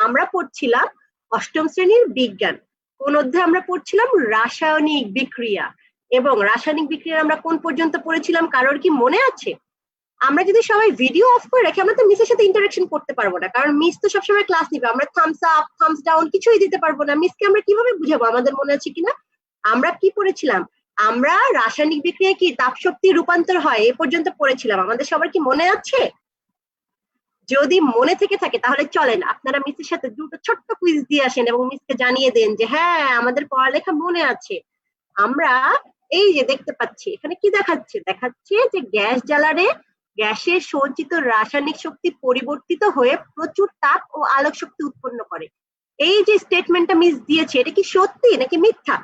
আমরা পড়ছিলাম অষ্টম শ্রেণীর বিজ্ঞান। কোন অধ্যায়ে আমরা পড়ছিলাম? রাসায়নিক বিক্রিয়া। এবং রাসায়নিক বিক্রিয়া আমরা কোন পর্যন্ত পড়েছিলাম কারোর কি মনে আছে? আমরা যদি সবাই ভিডিও অফ করে রাখি আমরা তো মিসের সাথে ইন্টারাকশন করতে পারবো না, কারণ মিস তো সবসময় ক্লাস নিবে। আমরা থামস আপ থামস ডাউন কিছুই দিতে পারবো না। মিসকে আমরা কিভাবে বুঝাবো আমাদের মনে আছে কিনা? আমরা কি পড়েছিলাম? আমরা রাসায়নিক বিক্রিয়ায় কি তাপ শক্তি রূপান্তর হয় এ পর্যন্ত পড়েছিলাম। আমাদের সবার কি মনে আছে? যদি মনে থেকে থাকে তাহলে চলেন আপনারা মিসের সাথে দুটো ছোট্ট কুইজ দিয়ে আসেন এবং মিসকে জানিয়ে দেন যে হ্যাঁ আমাদের পড়ালেখা মনে আছে। আমরা এই যে দেখতে পাচ্ছি এখানে কি দেখাচ্ছে? দেখাচ্ছে যে গ্যাস জ্বালারে গ্যাসের সঞ্চিত রাসায়নিক শক্তি পরিবর্তিত হয়ে প্রচুর তাপ ও আলোক শক্তি উৎপন্ন করে। এই যে স্টেটমেন্টটা মিস দিয়েছে এটা কি সত্যি নাকি মিথ্যা?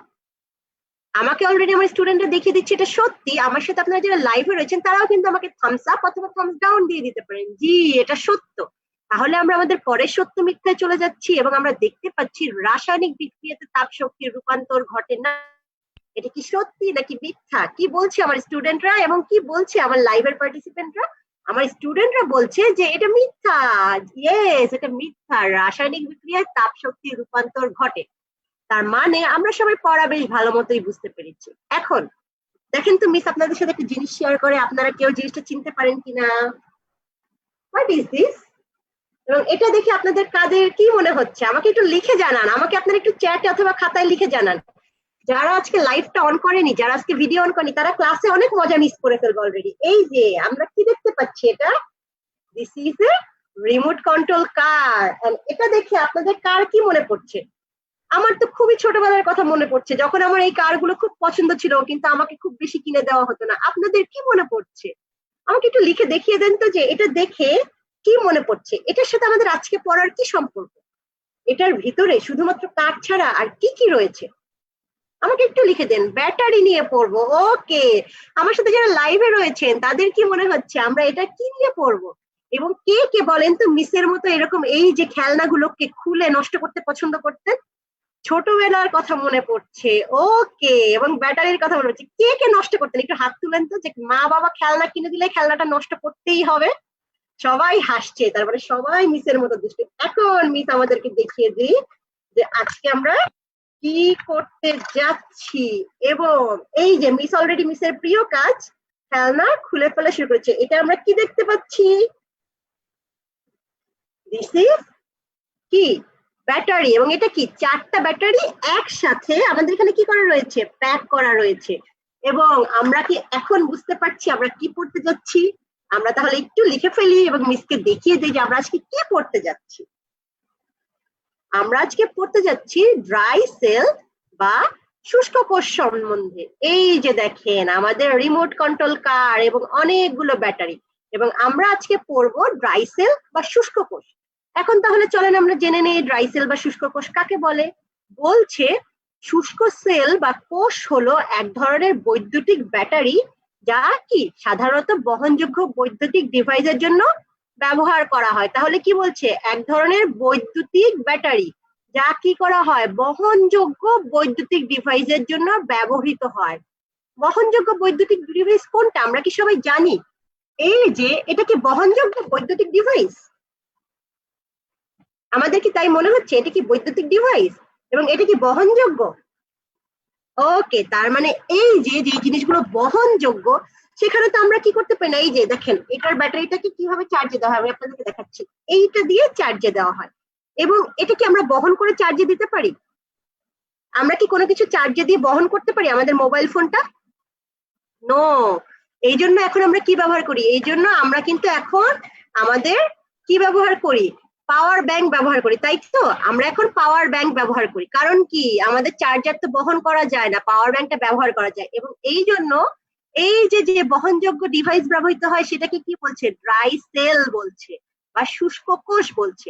আমাকে অলরেডি আমার স্টুডেন্টরা দেখিয়ে দিচ্ছে এটা সত্যি। আমার সাথে আপনারা যারা লাইভে রয়েছেন তারাও কিন্তু আমাকে থামস আপ অথবা থামস ডাউন দিয়ে দিতে পারেন জি এটা সত্য। তাহলে আমরা আমাদের পরের সত্য মিথ্যায় চলে যাচ্ছি এবং আমরা দেখতে পাচ্ছি রাসায়নিক বিক্রিয়াতে তাপ শক্তির রূপান্তর ঘটে না। এটা কি সত্যি নাকি মিথ্যা? কি বলছে আমার স্টুডেন্টরা এবং কি বলছে আমার লাইভের পার্টিসিপেন্টরা? আমার স্টুডেন্টরা বলছে যে এটা মিথ্যা। ইয়েস এটা মিথ্যা, রাসায়নিক বিক্রিয়ায় তাপ শক্তির রূপান্তর ঘটে। তার মানে আমরা সবাই পড়া বেশ ভালো মতোই বুঝতে পেরেছি। এখন দেখেন তো মিস আপনাদের সাথে একটা জিনিস শেয়ার করে আপনারা কেউ জিনিসটা চিনতে পারেন কিনা? What is this? এবং এটা দেখে আপনাদের কাদের কি মনে হচ্ছে আমাকে একটু লিখে জানান। আমাকে আপনারা একটু চ্যাটে অথবা খাতায় লিখে জানান। যারা আজকে লাইভটা অন করেনি, যারা আজকে ভিডিও অন করেনি তারা ক্লাসে অনেক মজা মিস করে ফেলবে অলরেডি। এই যে আমরা কি দেখতে পাচ্ছি এটা this is a remote control car. এটা দেখে আপনাদের কার কি মনে পড়ছে? আমার তো খুবই ছোটবেলার কথা মনে পড়ছে যখন আমার এই কারগুলো খুব পছন্দ ছিল কিন্তু আমাকে খুব বেশি কিনে দেওয়া হতো না। আপনাদের কি মনে পড়ছে আমাকে একটু লিখে দেখিয়ে দেন তো যে এটা দেখে কি মনে পড়ছে, এটার সাথে আমাদের আজকে পড়ার কি সম্পর্ক, এটার ভিতরে শুধুমাত্র কার ছাড়া আর কি কি রয়েছে আমাকে একটু লিখে দেন। ব্যাটারি নিয়ে পড়বো, ওকে। আমার সাথে যারা লাইভে রয়েছেন তাদের কি মনে হচ্ছে আমরা এটা কি নিয়ে পড়বো? এবং কে কে বলেন তো মিসের মতো এরকম এই যে খেলনাগুলোকে খুলে নষ্ট করতে পছন্দ করতেন? ছোটবেলার কথা মনে পড়ছে, ওকে। এবং ব্যাটারির কথা মনে পড়ছে। কে কে নষ্ট করতেন একটু হাত তুলেন তো, যে মা বাবা খেলনা কিনে দিলে খেলনাটা নষ্ট করতেই হবে। সবাই হাসছে, তারপরে সবাই মিসের মতো দুষ্টু। এখন মিস আমাদেরকে দেখিয়ে দিই যে আজকে আমরা কি করতে যাচ্ছি। এবং এই যে মিস অলরেডি মিসের প্রিয় কাজ খেলনা খুলে ফেলা শুরু করেছে। এটা আমরা কি দেখতে পাচ্ছি? দিস ইজ কি? ব্যাটারি। এবং এটা কি? চারটা ব্যাটারি একসাথে আমাদের এখানে কি করা রয়েছে? প্যাক করা রয়েছে। এবং আমরা কি এখন বুঝতে পারছি আমরা কি পড়তে যাচ্ছি? আমরা তাহলে একটু লিখে ফেলি এবং মিসকে দেখিয়ে দিই যে আমরা আজকে কি পড়তে যাচ্ছি। আমরা আজকে পড়তে যাচ্ছি ড্রাই সেল বা শুষ্ক কোষ সম্বন্ধে। এই যে দেখেন আমাদের রিমোট কন্ট্রোল কার এবং অনেকগুলো ব্যাটারি, এবং আমরা আজকে পড়বো ড্রাই সেল বা শুষ্ক কোষ। এখন তাহলে চলেন আমরা জেনে নেই ড্রাই সেল বা শুষ্ক কোষ কাকে বলে। বলছে শুষ্ক সেল বা কোষ হলো এক ধরনের বৈদ্যুতিক ব্যাটারি যা কি সাধারণত বহনযোগ্য বৈদ্যুতিক ডিভাইসের জন্য ব্যবহার করা হয়। তাহলে কি বলছে? এক ধরনের বৈদ্যুতিক ব্যাটারি যা কি করা হয়? বহনযোগ্য বৈদ্যুতিক ডিভাইসের জন্য ব্যবহৃত হয়। বহনযোগ্য বৈদ্যুতিক ডিভাইস কোনটা আমরা কি সবাই জানি? এই যে এটা কি বহনযোগ্য বৈদ্যুতিক ডিভাইস? আমাদের কি তাই মনে হচ্ছে এটা কি বৈদ্যুতিক ডিভাইস এবং এটা কি বহনযোগ্য? ওকে, তার মানে এই যে যে জিনিসগুলো বহনযোগ্য সেখানে তো আমরা কি করতে পারি না। এই যে দেখেন এটার ব্যাটারিটাকে কিভাবে চার্জে দেওয়া হয় আমি আপনাদেরকে দেখাচ্ছি। এইটা দিয়ে চার্জে দেওয়া হয় এবং এটা কি আমরা বহন করে চার্জে দিতে পারি? আমরা কি কোনো কিছু চার্জে দিয়ে বহন করতে পারি আমাদের মোবাইল ফোনটা? নো। এই জন্য এখন আমরা কি ব্যবহার করি? এই জন্য আমরা কিন্তু এখন আমাদের কি ব্যবহার করি? পাওয়ার ব্যাংক ব্যবহার করি, তাই তো? আমরা এখন পাওয়ার ব্যাংক ব্যবহার করি। কারণ কি? আমাদের চার্জার তো বহন করা যায় না, পাওয়ার ব্যাংকটা ব্যবহার করা যায়। এবং এই জন্য এই যে যে বহনযোগ্য ডিভাইস ব্যবহৃত হয় সেটাকে কি বলছে? ড্রাই সেল বলছে বা শুষ্ক কোষ বলছে।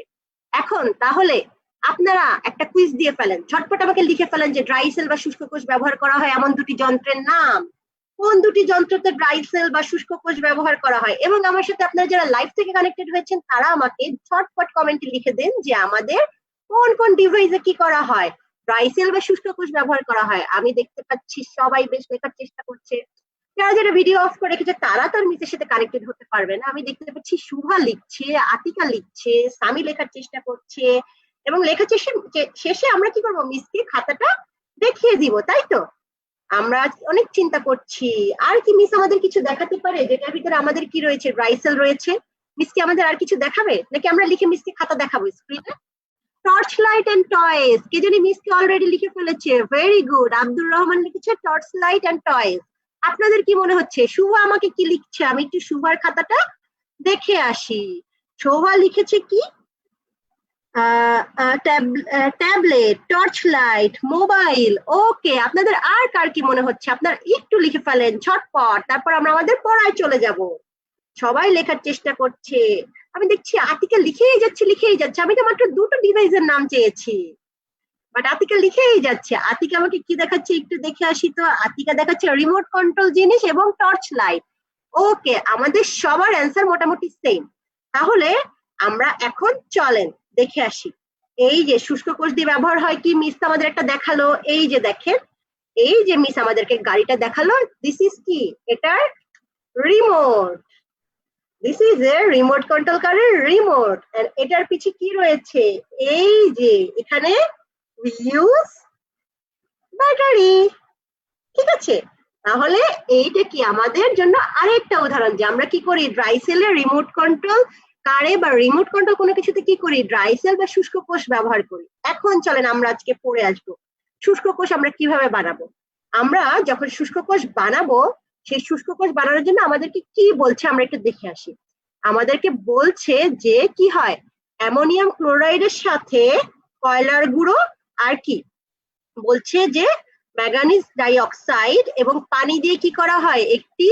এখন তাহলে আপনারা একটা কুইজ দিয়ে ফেলেন, ঝটপট আমাকে লিখে ফেলেন যে ড্রাই সেল বা শুষ্ক কোষ ব্যবহার করা হয় এমন দুটি যন্ত্রের নাম। কোন দুটি যন্ত্রতে ড্রাই সেল বা শুষ্ক কোষ ব্যবহার করা হয়? এবং আমার সাথে আপনারা যারা লাইভ থেকে কানেক্টেড হয়েছেন তারা আমাকে ঝটপট কমেন্টে লিখে দেন যে আমাদের কোন কোন ডিভাইসে কি করা হয়, ড্রাই সেল বা শুষ্ক কোষ ব্যবহার করা হয়। আমি দেখতে পাচ্ছি সবাই বেশ লেখার চেষ্টা করছে। যারা যারা ভিডিও অফ করে রেখেছে তারা তার মিসের সাথে কানেক্টেড হতে পারবে না। আমি দেখতে পাচ্ছি শুভা লিখছে, আতিকা লিখছে, সামি লেখার চেষ্টা করছে, এবং লেখা শেষে আমরা কি করবো, মিসকে খাতাটা দেখিয়ে দিব, তাই তো? আমরা অনেক চিন্তা করছি আর কি মিস আমাদের কিছু দেখাতে পারে, যেটার ভিতরে আমাদের কি রয়েছে, ড্রাই সেল রয়েছে। মিস কি আমাদের আর কিছু দেখাবে, নাকি আমরা লিখে মিসকে খাতা দেখাবো স্ক্রিনে? টর্চ লাইট এন্ড টয়েস, কে জানি মিসকে অলরেডি লিখে ফেলেছে, ভেরি গুড, আব্দুর রহমান লিখেছে টর্চ লাইট এন্ড টয়েস। আপনাদের কি মনে হচ্ছে শুভ আমাকে কি লিখছে? আমি একটু শুভার খাতাটা দেখে আসি। শোভা লিখেছে কি, ট্যাবলেট, টর্চ লাইট, মোবাইল। ওকে, আপনাদের আর কার কি মনে হচ্ছে? আপনারা একটু লিখে ফেলেন ঝটপট, তারপর আমরা আমাদের পড়ায় চলে যাব। সবাই লেখার চেষ্টা করছে, আমি দেখছি আতিকা লিখেই যাচ্ছে। আমি তো মাত্র দুটো ডিভাইসের নাম চেয়েছি, বাট আতিকা লিখেই যাচ্ছে। আতিকা আমাকে কি দেখাচ্ছে একটু দেখে আসি তো। আতিকা দেখাচ্ছে রিমোট কন্ট্রোল জিনিস এবং টর্চ লাইট। ওকে, আমাদের সবার অ্যান্সার মোটামুটি সেম। তাহলে আমরা এখন চলেন দেখে আসি। এই যে শুষ্ক কোষ দিয়ে ব্যবহার হয় কি, মিস আমাদের একটা দেখালো। এই যে দেখেন, এই যে মিস আমাদেরকে গাড়িটা দেখালো, দিস ইজ কি, এটার remote. This is a remote control কারের রিমোট। এটার পিছে কি রয়েছে, এই যে এখানে ইউজ ব্যাটারি, ঠিক আছে? তাহলে এইটা কি আমাদের জন্য আরেকটা উদাহরণ যে আমরা কি করি, ড্রাই সেলের রিমোট কন্ট্রোল কারে বা রিমোট কন্ট্রোল কোনো কিছুতে কি করি, ড্রাই সেল বা শুষ্ক কোষ ব্যবহার করি। এখন চলেন আমরা আজকে পড়ে আসবো শুষ্ক কোষ আমরা কিভাবে বানাবো। আমরা যখন শুষ্ক কোষ বানাবো, সেই শুষ্ক কোষ বানানোর জন্য আমাদেরকে কি বলছে আমরা একটু দেখে আসি। আমাদেরকে বলছে যে কি হয়, অ্যামোনিয়াম ক্লোরাইডের সাথে কয়লার গুঁড়ো আর কি বলছে যে ম্যাঙ্গানিজ ডাইঅক্সাইড এবং পানি দিয়ে কি করা হয়, একটি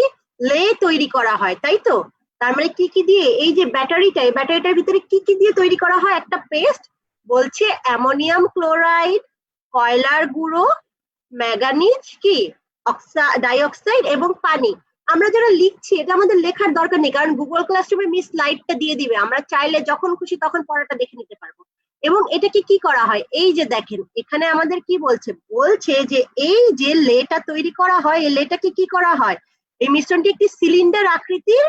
লে তৈরি করা হয়, তাই তো? তার মানে কি কি দিয়ে, এই যে ব্যাটারিটা, এই ব্যাটারিটার ভিতরে কি কি দিয়ে তৈরি করা হয়, একটা পেস্ট। বলছে অ্যামোনিয়াম ক্লোরাইড, কয়লার গুঁড়ো, ম্যাঙ্গানিজ কি ডাইঅক্সাইড এবং পানি। আমরা যারা লিখছি এটা আমাদের লেখার দরকার নেই, কারণ গুগল ক্লাসরুমে মিস স্লাইডটা দিয়ে দিবে, আমরা চাইলে যখন খুশি তখন পড়াটা দেখে নিতে পারবো। এবং এটাকে কি করা হয়, এই যে দেখেন এখানে আমাদের কি বলছে, বলছে যে এই যে লেটা তৈরি করা হয়, এই লেটাকে কি করা হয়, এই মিশ্রণটি একটি সিলিন্ডার আকৃতির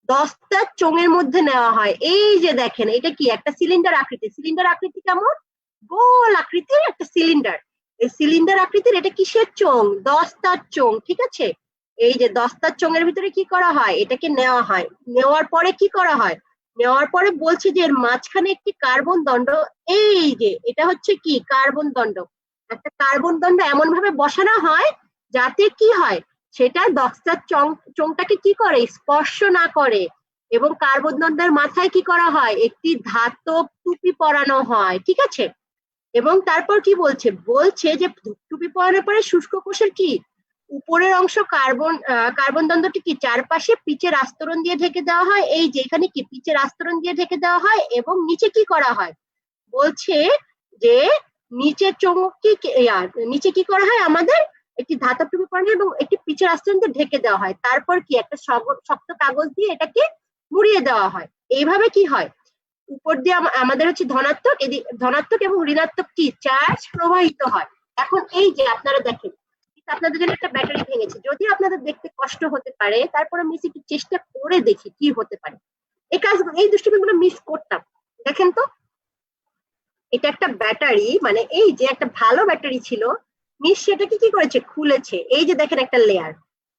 দস্তা চোঙের মধ্যে নেওয়া হয়। এই যে দেখেন এটা কি একটা সিলিন্ডার আকৃতি। সিলিন্ডার আকৃতি কেমন, গোল আকৃতির একটা সিলিন্ডার। এই সিলিন্ডার আকৃতির এটা কিসের চোঙ, দস্তার চোঙ, ঠিক আছে? এই যে দস্তার চোঙের ভিতরে কি করা হয়, এটাকে নেওয়া হয়। নেওয়ার পরে কি করা হয়, নেওয়ার পরে বলছে যে এর মাঝখানে একটি কার্বন দণ্ড, এই যে এটা হচ্ছে কি কার্বন দণ্ড। একটা কার্বন দণ্ড এমন ভাবে বসানো হয় যাতে কি হয়, সেটা দস্তার চোঙটাকে কি করে, স্পর্শ না করে। এবং কার্বন দণ্ডের মাথায় কি করা হয়, একটি ধাতব টুপি পরানো হয়, ঠিক আছে? এবং তারপর কি বলছে, বলছে যে টুপি পরানোর পরে শুষ্ক কোষের কি উপরের অংশ কার্বন দণ্ডটি কি চারপাশে পিচের আস্তরণ দিয়ে ঢেকে দেওয়া হয়। এই যে এখানে কি পিচের আস্তরণ দিয়ে ঢেকে দেওয়া হয়। এবং নিচে কি করা হয়, বলছে যে নিচে নিচে কি করা হয়, আমাদের একটি ধাতব টুপি পরানো এবং একটি পিচের আস্তরণ দিয়ে ঢেকে দেওয়া হয়। তারপর কি একটা শক্ত কাগজ দিয়ে এটাকে মুড়িয়ে দেওয়া হয়। এইভাবে কি হয়, উপর দিয়ে আমাদের হচ্ছে ধনাত্মক এবং ঋণাত্মক কি চার্জ প্রবাহিত হয়। এখন এই যে আপনারা দেখেন, আপনাদের জন্য একটা ব্যাটারি ভেঙেছে, যদিও আপনাদের দেখতে কষ্ট হতে পারে, তারপরে মিস একটু চেষ্টা করে দেখি কি হতে পারে। এই দুষ্টুমিগুলো মিস করতাম। দেখেন তো, এটা একটা ব্যাটারি, মানে এই যে একটা ভালো ব্যাটারি ছিল, মিস সেটাকে কি করেছে, খুলেছে। এই যে দেখেন একটা লেয়ার,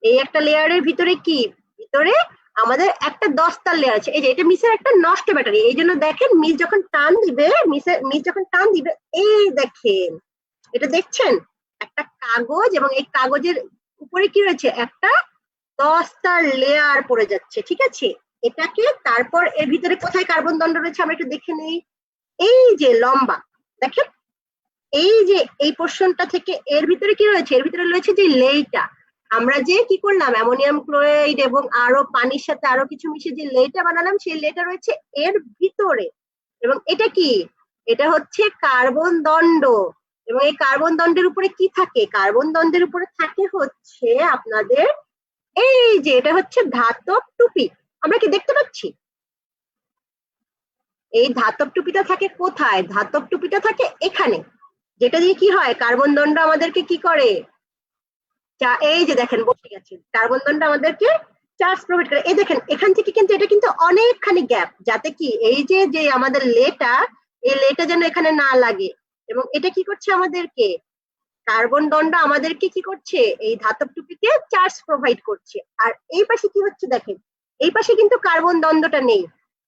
এই একটা লেয়ারের ভিতরে কি, ভিতরে আমাদের একটা দস্তার লেয়ার আছে। এই যে এটা মিসের একটা নষ্ট ব্যাটারি, এই জন্য দেখেন মিস যখন টান দিবে, মিস যখন টান দিবে, এই দেখেন এটা দেখছেন একটা কাগজ, এবং এই কাগজের উপরে কি রয়েছে, একটা দস্তার লেয়ার পড়ে যাচ্ছে, ঠিক আছে? এটাকে তারপর এর ভিতরে কোথায় কার্বন দণ্ড রয়েছে আমরা একটু দেখে নেই। এই যে লম্বা, দেখেন এই যে এই পোর্শনটা থেকে এর ভিতরে কি রয়েছে, এর ভিতরে রয়েছে যে লেইটা। আমরা যে কি করলাম, অ্যামোনিয়াম ক্লোরাইড এবং আরো পানির সাথে আরো কিছু মিশে যে লেটা বানালাম, সেই লেটা রয়েছে এর ভিতরে। এবং এটা কি, এটা হচ্ছে কার্বন দণ্ড। এবং এই কার্বন দণ্ডের উপরে কি থাকে, কার্বন দণ্ডের উপরে থাকে হচ্ছে আপনাদের এই যে এটা হচ্ছে ধাতব টুপি। আমরা কি দেখতে পাচ্ছি, এই ধাতব টুপিটা থাকে কোথায়, ধাতব টুপিটা থাকে এখানে, যেটা দিয়ে কি হয়, কার্বন দণ্ড আমাদেরকে কি করে, এই যে দেখেন বসে গেছে, কার্বন দণ্ড আমাদেরকে চার্জ প্রোভাইড করে। এই দেখেন এখান থেকে কিন্তু এটা কিন্তু অনেকখানি গ্যাপ, যাতে কি এই যে আমাদের লেটা, এই লেটা যেন এখানে না লাগে। এবং এটা কি করছে আমাদেরকে, কার্বন দণ্ড আমাদেরকে কি করছে, এই ধাতব টুপিকে চার্জ প্রোভাইড করছে। আর এই পাশে কি হচ্ছে দেখেন, এই পাশে কিন্তু কার্বন দণ্ডটা নেই,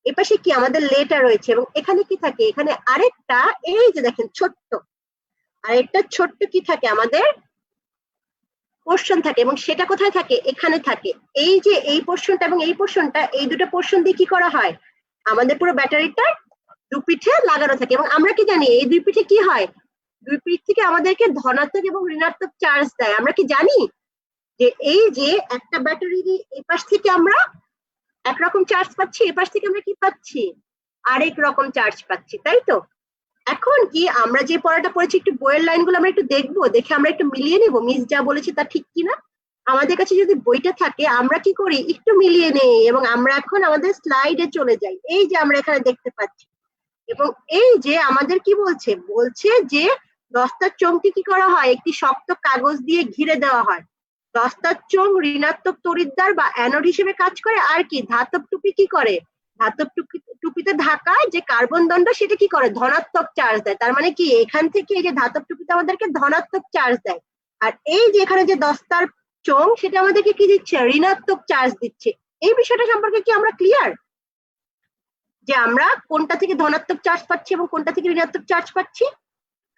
এই পাশে কি আমাদের লেটা রয়েছে। এবং এখানে কি থাকে, এখানে আরেকটা, এই যে দেখেন ছোট্ট আরেকটা ছোট্ট কি থাকে আমাদের পোর্শন থাকে। এবং সেটা কোথায় থাকে, এখানে থাকে। এই যে এই পোর্শনটা এবং এই পোর্শনটা, এই দুটো পোর্শন দিয়ে কি করা হয়, আমাদের পুরো ব্যাটারিটা দুপিঠে লাগানো থাকে। এবং আমরা কি জানি, এই দুই পিঠে কি হয়, দুই পিঠ থেকে আমাদেরকে ধনাত্মক এবং ঋণাত্মক চার্জ দেয়। আমরা কি জানি যে এই যে একটা ব্যাটারি এই পাশ থেকে আমরা একরকম চার্জ পাচ্ছি, এই পাশ থেকে আমরা কি পাচ্ছি, আরেক রকম চার্জ পাচ্ছি, তাই তো? এখন কি আমরা যে পড়াটা পড়েছি, একটু বইয়ের লাইনগুলো আমরা একটু দেখবো, দেখে আমরা একটু মিলিয়ে নিব মিস যা বলেছি তা ঠিক কিনা। আমাদের কাছে যদি বইটা থাকে আমরা কি করি, একটু মিলিয়ে নেই এবং আমরা এখন আমাদের স্লাইডে চলে যাই। এই যে আমরা এখানে দেখতে পাচ্ছি, এবং এই যে আমাদের কি বলছে, বলছে যে দস্তার চোঙটি কি করা হয়, একটি শক্ত কাগজ দিয়ে ঘিরে দেওয়া হয়। দস্তার চোঙ ঋণাত্মক তড়িৎদ্বার বা অ্যানোড হিসেবে কাজ করে। আর কি, ধাতব টুপি কি করে, ধাতব টুপিতে ঢাকায় যে কার্বন দণ্ড সেটা কি করে, ধনাত্মক চার্জ দেয়। তার মানে কি, এখান থেকে এই যে ধাতব টুপিতে আমাদেরকে ধনাত্মক চার্জ দেয়। আর এই যে এখানে যে দস্তার চোঙ, সেটা আমাদেরকে কি দিচ্ছে, ঋণাত্মক চার্জ দিচ্ছে। এই বিষয়টা সম্পর্কে কি আমরা ক্লিয়ার, যে আমরা কোনটা থেকে ধনাত্মক চার্জ পাচ্ছি এবং কোনটা থেকে ঋণাত্মক চার্জ পাচ্ছি?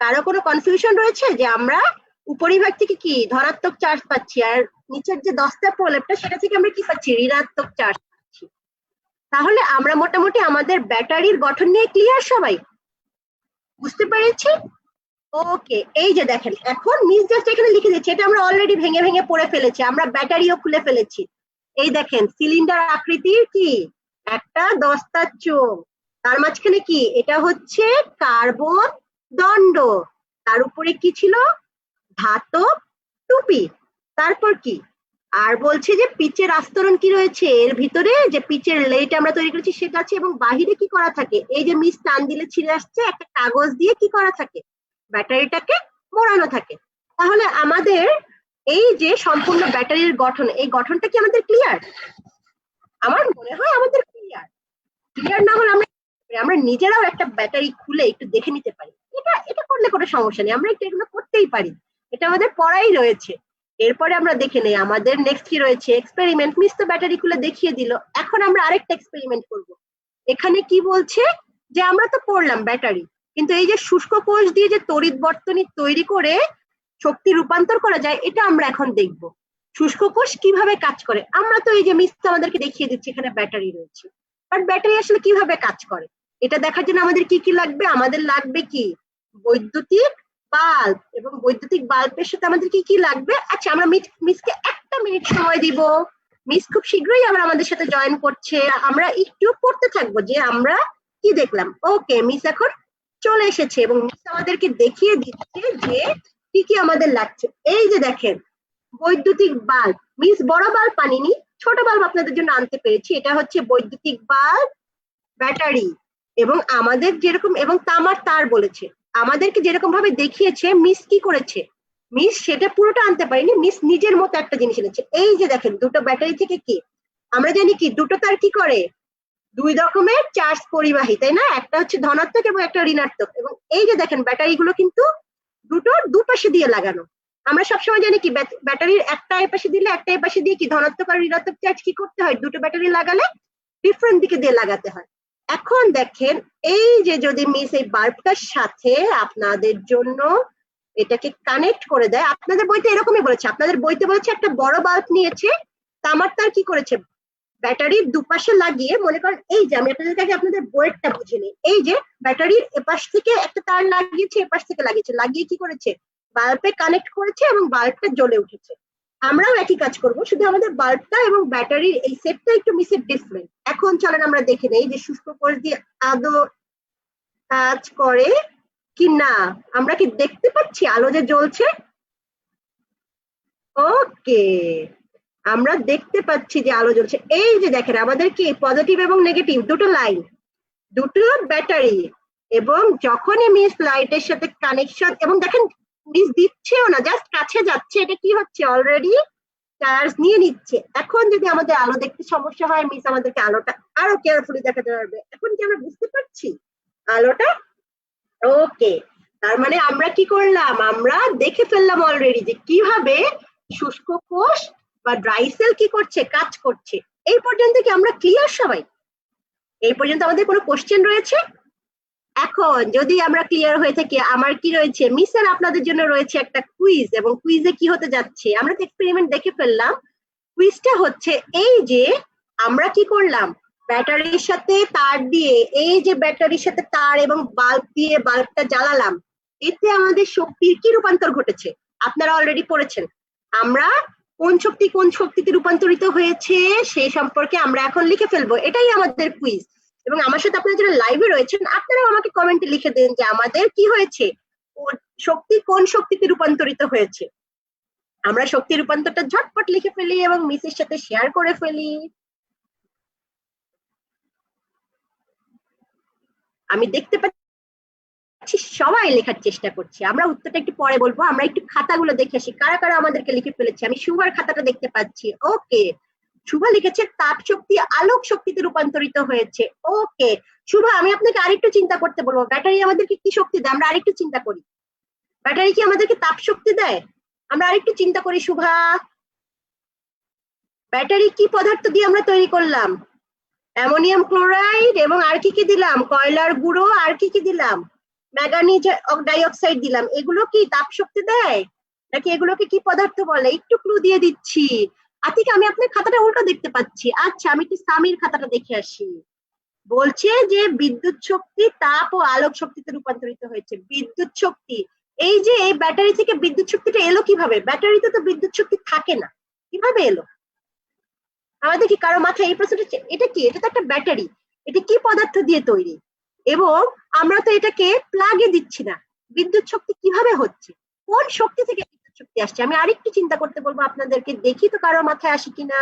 কারো কোনো কনফিউশন রয়েছে যে আমরা উপরিভাগ থেকে কি ধনাত্মক চার্জ পাচ্ছি, আর নিচের যে দস্তার প্রলেপটা সেটা থেকে আমরা কি পাচ্ছি, ঋণাত্মক চার্জ পাচ্ছি? তাহলে আমরা মোটামুটি আমাদের ব্যাটারির গঠন নিয়ে ক্লিয়ার সবাই, বুঝতে পেরেছি? ওকে, এই যে দেখেন এখন মিস জাস্ট এখানে লিখে দিচ্ছে, এটা আমরা অলরেডি ভেঙে ভেঙে পড়ে ফেলেছি, আমরা ব্যাটারিও খুলে ফেলেছি। এই দেখেন সিলিন্ডার আকৃতির কি একটা দস্তার চোঙ, তার মাঝখানে কি, এটা হচ্ছে কার্বন দণ্ড, তার উপরে কি ছিল, ধাতব টুপি। তারপর কি, আর বলছে যে পিচের আস্তরণ কি রয়েছে, এর ভিতরে যে পিচের লেট আমরা তৈরি করেছি সেটা আছে। এবং বাহিরে কি করা থাকে, এই যে মিস টান দিলে ছিঁড়ে আসছে, একটা কাগজ দিয়ে কি করা থাকে, ব্যাটারিটাকে মোড়ানো থাকে। তাহলে আমাদের এই যে সম্পূর্ণ ব্যাটারির গঠন, এই গঠনটা কি আমাদের ক্লিয়ার? আমার মনে হয় আমাদের ক্লিয়ার। ক্লিয়ার না হলে আমরা আমরা নিজেরাও একটা ব্যাটারি খুলে একটু দেখে নিতে পারি। এটা এটা করলে কোনো সমস্যা নেই, আমরা একটু এগুলো করতেই পারি, এটা আমাদের পড়াই রয়েছে। এরপরে আমরা দেখে নেই আমাদের নেক্সট কি রয়েছে, এক্সপেরিমেন্ট। মিস তো ব্যাটারি খুলে দেখিয়ে দিল, এখন আমরা আরেকটা এক্সপেরিমেন্ট করব। এখানে কি বলছে, যে আমরা তো পড়লাম ব্যাটারি, কিন্তু এই যে শুষ্ক কোষ দিয়ে যে তড়িৎ বর্তনী তৈরি করে শক্তি রূপান্তর করা যায়, এটা আমরা এখন দেখব। শুষ্ক কোষ কিভাবে কাজ করে, আমরা তো এই যে মিস আমাদেরকে দেখিয়ে দিচ্ছে এখানে ব্যাটারি রয়েছে, বাট ব্যাটারি আসলে কিভাবে কাজ করে এটা দেখার জন্য আমাদের কি কি লাগবে, আমাদের লাগবে কি, বৈদ্যুতিক বাল্ব। এবং বৈদ্যুতিক বাল্বের সাথে আমাদের কি কি লাগবে, আচ্ছা আমরা মিসকে একটা মিনিট সময় দিব, মিস খুব শীঘ্রই আবার আমাদের সাথে জয়েন করছে, আমরা একটু পড়তে থাকবো যে আমরা কি দেখলাম। ওকে, মিস এখন চলে এসেছে এবং মিস আমাদেরকে দেখিয়ে দিচ্ছে যে কি কি আমাদের লাগছে। এই যে দেখেন বৈদ্যুতিক বাল্ব, মিস বড় বাল্ব আনিনি, ছোট বাল্ব আপনাদের জন্য আনতে পেরেছি। এটা হচ্ছে বৈদ্যুতিক বাল্ব, ব্যাটারি, এবং আমাদের যেরকম, এবং তামার তার বলেছে, আমাদেরকে যেরকম ভাবে দেখিয়েছে মিস কি করেছে, মিস সেটা পুরোটা আনতে পারিনি, মিস নিজের মতো একটা জিনিস এনেছে। এই যে দেখেন দুটো ব্যাটারি থেকে কি, আমরা জানি কি দুটো তার কি করে, দুই রকমের চার্জ পরিবাহী, তাই না, একটা হচ্ছে ধনাত্মক এবং একটা ঋণাত্মক। এবং এই যে দেখেন ব্যাটারি গুলো কিন্তু দুটোর দুপাশে দিয়ে লাগানো। আমরা সবসময় জানি কি ব্যাটারির একটা এই পাশে দিলে একটা এই পাশে দিয়ে কি ধনাত্মক আর ঋণাত্মক চার্জ কি করতে হয়, দুটো ব্যাটারি লাগালে ডিফারেন্ট দিকে দিয়ে লাগাতে হয়। এখন দেখেন এই যে যদি মিস এই বাল্বটার সাথে আপনাদের জন্য এটাকে কানেক্ট করে দেয়, আপনাদের বইতে এরকমই বলেছে, আপনাদের বইতে বলেছে একটা বড় বাল্ব নিয়েছে, তামার তার কি করেছে, ব্যাটারির দুপাশে লাগিয়ে, মনে করেন এই যে আমি আপনাদের কাছে আপনাদের বইয়েরটা বুঝে নিই, এই যে ব্যাটারির এপাশ থেকে একটা তার লাগিয়েছে, এপাশ থেকে লাগিয়েছে, লাগিয়ে কি করেছে, বাল্বে কানেক্ট করেছে এবং বাল্বটা জ্বলে উঠেছে। আমরাও একই কাজ করব, শুধু আমাদের বাল্বটা এবং ব্যাটারির এই সেটটা একটু মিসের ডিফারেন্ট। এখন চলেন আমরা দেখে নেই যে শুষ্ক কোষ দিয়ে আদৌ কাজ করে কি না। আমরা কি দেখতে পাচ্ছি আলো যে জ্বলছে? ওকে, আমরা দেখতে পাচ্ছি যে আলো জ্বলছে। এই যে দেখেন আমাদের কি পজিটিভ এবং নেগেটিভ দুটো লাইন, দুটো ব্যাটারি, এবং যখনই মিস লাইটের সাথে কানেকশন, এবং দেখেন মিস দিচ্ছেও না, জাস্ট কাছে যাচ্ছে, এটা কি হচ্ছে, অলরেডি চার্জ নিয়ে নিচ্ছে। এখন যদি আমাদের আলো দেখতে সমস্যা হয়, মিস আমাদেরকে আলোটা আরো কেয়ারফুলি দেখাতে পারবে। এখন কি আমরা বুঝতে পারছি আলোটা ওকে, তার মানে আমরা কি করলাম, আমরা দেখে ফেললাম অলরেডি যে কিভাবে শুষ্ক কোষ বা ড্রাই সেল কি করছে, কাজ করছে। এই পর্যন্ত কি আমরা ক্লিয়ার সবাই? এই পর্যন্ত আমাদের কোনো কোশ্চেন রয়েছে? এখন যদি আমরা ক্লিয়ার হয়ে থাকি, আমার কি রয়েছে, মিসের আপনাদের জন্য রয়েছে একটা কুইজ, এবং কুইজে কি হতে যাচ্ছে, আমরা তো এক্সপেরিমেন্ট দেখে ফেললাম। কুইজটা হচ্ছে এই যে আমরা কি করলাম, ব্যাটারির সাথে তার দিয়ে, এই যে ব্যাটারির সাথে তার এবং বাল্ব দিয়ে বাল্বটা জ্বালালাম, এতে আমাদের শক্তির কি রূপান্তর ঘটেছে আপনারা অলরেডি পড়েছেন। আমরা কোন শক্তি কোন শক্তিতে রূপান্তরিত হয়েছে সেই সম্পর্কে আমরা এখন লিখে ফেলবো, এটাই আমাদের কুইজ। এবং আমার সাথে আপনারা যারা লাইভে রয়েছেন, আপনারাও আমাকে কমেন্টে লিখে দেন যে আমাদের কি হয়েছে, শক্তি কোন শক্তিতে রূপান্তরিত হয়েছে। আমরা শক্তি রূপান্তরটা ঝটপট লিখে ফেলি এবং মিসের সাথে শেয়ার করে ফেলি। আমি দেখতে পাচ্ছি সবাই লেখার চেষ্টা করছে, আমরা উত্তরটা একটু পরে বলবো, আমরা একটু খাতাগুলো দেখে আসি কারা কারা আমাদেরকে লিখে ফেলেছে। আমি শুভার খাতাটা দেখতে পাচ্ছি। ওকে, শুভা লিখেছে তাপ শক্তি আলোক শক্তিতে রূপান্তরিত হয়েছে। ওকে শুভা, আমি আপনাকে আরেকটু চিন্তা করতে বলবো, ব্যাটারি আমাদেরকে কি শক্তি দেয়, আমরা আরেকটু চিন্তা করি। ব্যাটারি কি আমাদেরকে তাপ শক্তি দেয়? আমরা আরেকটু চিন্তা করি শুভা। ব্যাটারি কি পদার্থ দিয়ে আমরা তৈরি করলাম? অ্যামোনিয়াম ক্লোরাইড, এবং আর কি কি দিলাম, কয়লার গুঁড়ো, আর কি কি দিলাম, ম্যাঙ্গানিজ ডাইঅক্সাইড দিলাম। এগুলো কি তাপ শক্তি দেয়, নাকি এগুলোকে কি পদার্থ বলে? একটু ক্লু দিয়ে দিচ্ছি। আতিকা, আমি আপনার খাতাটা উল্টো দেখতে পাচ্ছি। আচ্ছা, আমি একটু সামির খাতাটা দেখে আসি। বলছে যে বিদ্যুৎ শক্তি তাপ ও আলোক শক্তিতে রূপান্তরিত হয়েছে। বিদ্যুৎ শক্তি, এই যে এই ব্যাটারি থেকে বিদ্যুৎ শক্তিটা এলো কিভাবে? ব্যাটারিতে তো বিদ্যুৎ শক্তি থাকে না, কিভাবে এলো? আমাদের কি কারো মাথায় এই প্রশ্নটা, এটা কি, এটা তো একটা ব্যাটারি, এটা কি পদার্থ দিয়ে তৈরি, এবং আমরা তো এটাকে প্লাগে দিচ্ছি না, বিদ্যুৎ শক্তি কিভাবে হচ্ছে, কোন শক্তি থেকে বিদ্যুৎ শক্তি আসছে? আমি আরেকটু চিন্তা করতে বলবো আপনাদেরকে, দেখি তো কারো মাথায় আসে কিনা।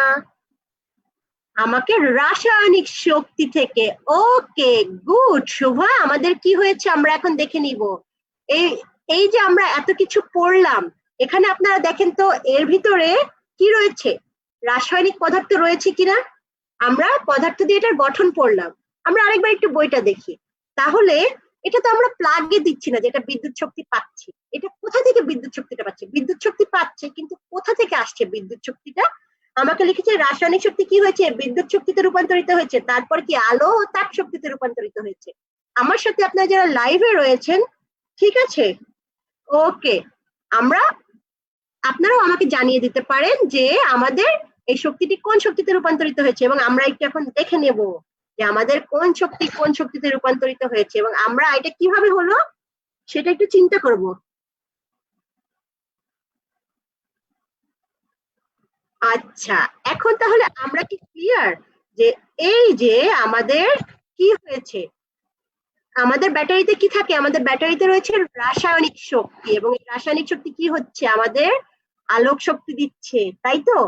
আমাকে রাসায়নিক শক্তি থেকে। ওকে গুড শুভা, আমাদের কি হয়েছে আমরা এখন দেখে নিব। এই এই যে আমরা এত কিছু পড়লাম, এখানে আপনারা দেখেন তো এর ভিতরে কি রয়েছে, রাসায়নিক পদার্থ রয়েছে কিনা। আমরা পদার্থ দিয়ে এটার গঠন পড়লাম। আমরা আরেকবার একটু বইটা দেখি। তাহলে এটা তো আমরা প্লাগে দিচ্ছি না, যেটা বিদ্যুৎ শক্তি পাচ্ছি। এটা কোথা থেকে বিদ্যুৎ শক্তিটা পাচ্ছে? বিদ্যুৎ শক্তি পাচ্ছে, কিন্তু কোথা থেকে আসছে বিদ্যুৎ শক্তিটা? আমাকে লিখেছে রাসায়নিক শক্তি কি হয়েছে, বিদ্যুৎ শক্তিতে রূপান্তরিত হয়েছে, তারপর কি আলো ও তাপ শক্তিতে রূপান্তরিত হয়েছে। আমার সাথে আপনারা যারা লাইভে রয়েছেন, ঠিক আছে, ওকে, আমরা, আপনারাও আমাকে জানিয়ে দিতে পারেন যে আমাদের এই শক্তিটি কোন শক্তিতে রূপান্তরিত হয়েছে, এবং আমরা একটু এখন দেখে নেব যে আমাদের কোন শক্তি কোন শক্তিতে রূপান্তরিত হয়েছে, এবং আমরা এটা কিভাবে হলো সেটা একটু চিন্তা করব। আচ্ছা, এখন তাহলে আমরা কি ক্লিয়ার যে এই যে আমাদের কি হয়েছে, আমাদের ব্যাটারিতে কি থাকে, আমাদের ব্যাটারিতে রয়েছে রাসায়নিক শক্তি, এবং এই রাসায়নিক শক্তি কি হচ্ছে, আমাদের আলোক শক্তি দিচ্ছে, তাই তো?